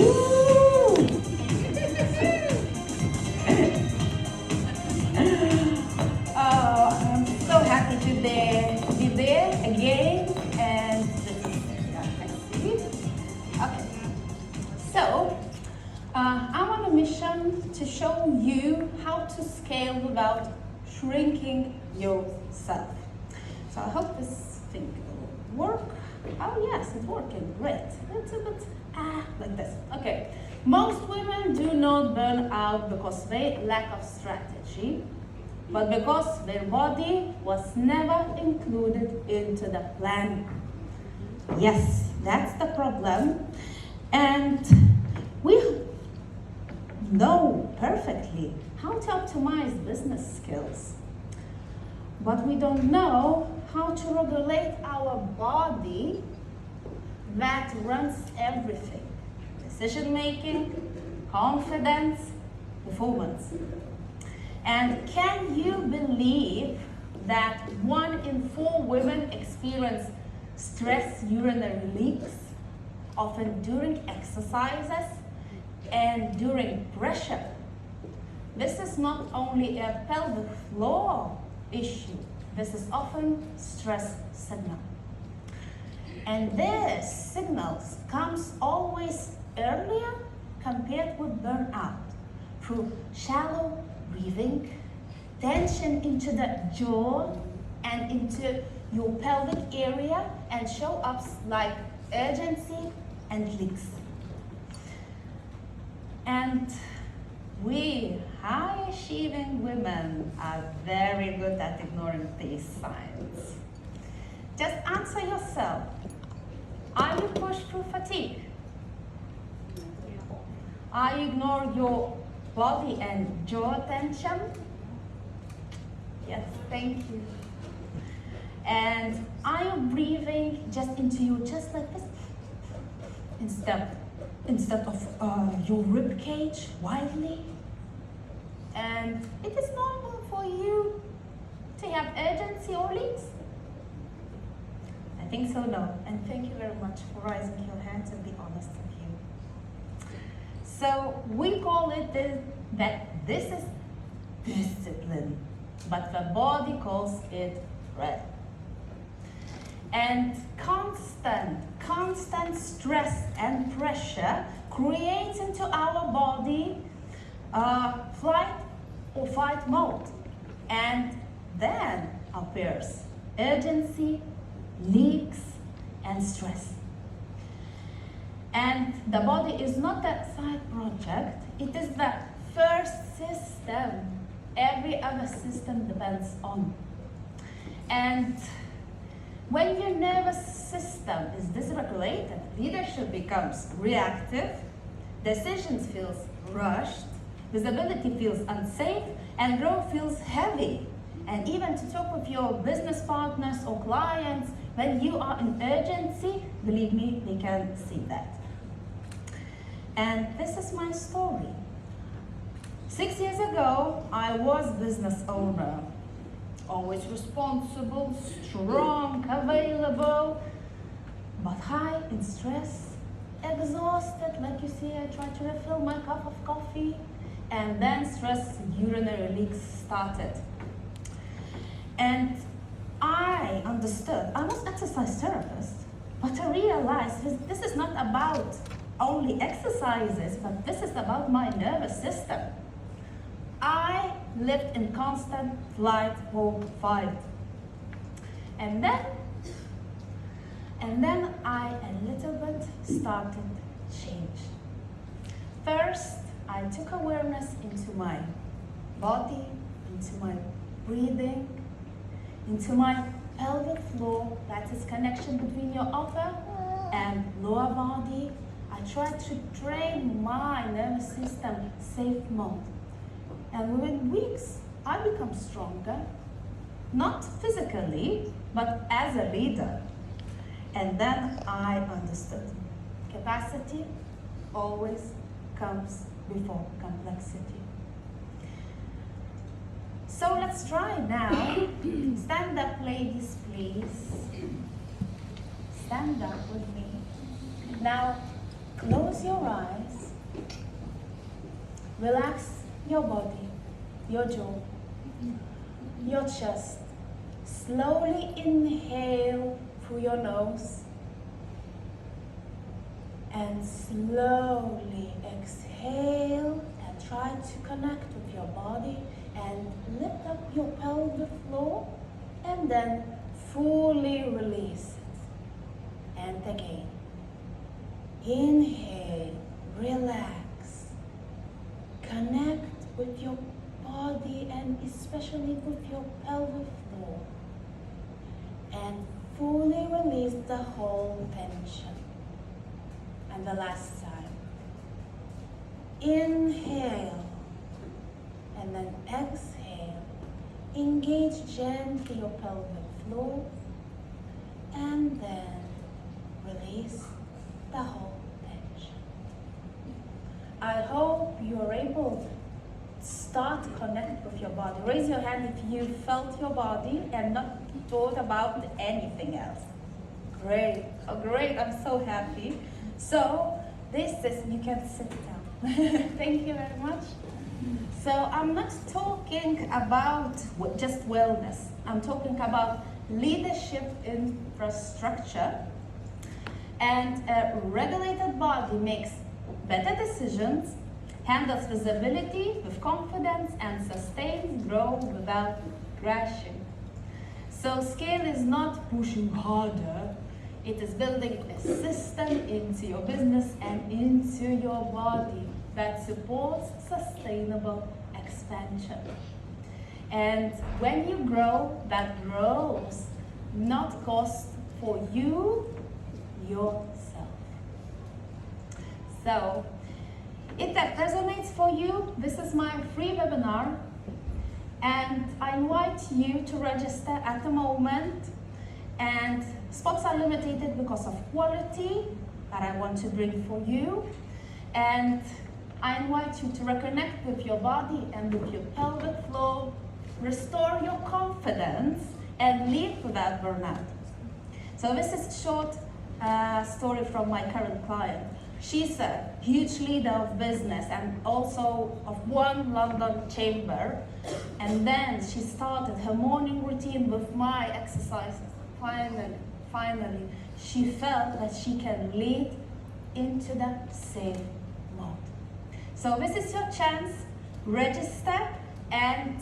Woo! Oh, I'm so happy to be there again, and let's see. Okay, so I'm on a mission to show you how to scale without shrinking yourself. So I hope this thing will work. Oh yes, it's working, great. It's a bit like this. Okay, most women do not burn out because they lack of strategy, but because their body was never included into the plan. Yes, that's the problem. And we know perfectly how to optimize business skills, but we don't know how to regulate our body that runs everything: decision making, confidence, performance. And can you believe that 1 in 4 women experience stress urinary leaks, often during exercises and during pressure? This is not only a pelvic floor issue, this is often stress signal. And this signals comes always earlier compared with burnout through shallow breathing, tension into the jaw and into your pelvic area, and show ups like urgency and leaks. And we high-achieving women are very good at ignoring these signs. Just answer yourself. Are you pushed through fatigue? Are you ignore your body and jaw tension? Yes, thank you. And are you breathing just into your chest like this? Instead of your rib cage widely? And it is normal for you to have urgency or leaks? I think so, no. And thank you very much for raising your hands and be honest with you. So we call it that this is discipline, but the body calls it dread. And constant stress and pressure creates into our body flight or fight mode, and then appears urgency, leaks, and stress. And the body is not that side project, it is the first system every other system depends on. And when your nervous system is dysregulated, leadership becomes reactive, decisions feels rushed, visibility feels unsafe, and growth feels heavy. And even to talk with your business partners or clients, when you are in urgency, believe me, they can see that. And this is my story. 6 years ago, I was business owner. Always responsible, strong, available, but high in stress, exhausted. Like you see, I tried to refill my cup of coffee, and then stress urinary leaks started. And I understood, I was exercise therapist, but I realized this is not about only exercises, but this is about my nervous system. I lived in constant flight or fight. And then I a little bit started change. First, I took awareness into my body, into my breathing, into my pelvic floor, that is connection between your upper and lower body. I tried to train my nervous system safe mode. And within weeks, I become stronger, not physically, but as a leader. And then I understood, capacity always comes before complexity. So let's try now. Stand up, ladies, please. Stand up with me. Now, Close your eyes. Relax your body, your jaw, your chest. Slowly inhale through your nose and slowly exhale and try to connect with your body and lift up your pelvic floor and then fully release it. And again, inhale, relax, connect with your body and especially with your pelvic floor. And fully release the whole tension. And the last time. Inhale. And then exhale. Engage gently your pelvic floor. And then release the whole tension. I hope you're able to start to connect with your body. Raise your hand if you felt your body and not thought about anything else. Great, oh great, I'm so happy. So this is, you can sit down. Thank you very much. So I'm not talking about just wellness. I'm talking about leadership infrastructure. And a regulated body makes better decisions, handles visibility with confidence, and sustains growth without crashing. So scale is not pushing harder, it is building a system into your business and into your body that supports sustainable expansion. And when you grow, that grows, not cost for you, yourself. So, if that resonates for you, this is my free webinar. And I invite you to register at the moment. And spots are limited because of quality that I want to bring for you. And I invite you to reconnect with your body and with your pelvic floor, restore your confidence, and live without burnout. So this is a short story from my current client. She's a huge leader of business and also of one London chamber. And then she started her morning routine with my exercises. Finally, she felt that she can lead into the safe mode. So this is your chance. Register and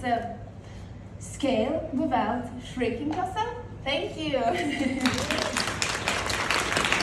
scale without shrinking yourself. Thank you.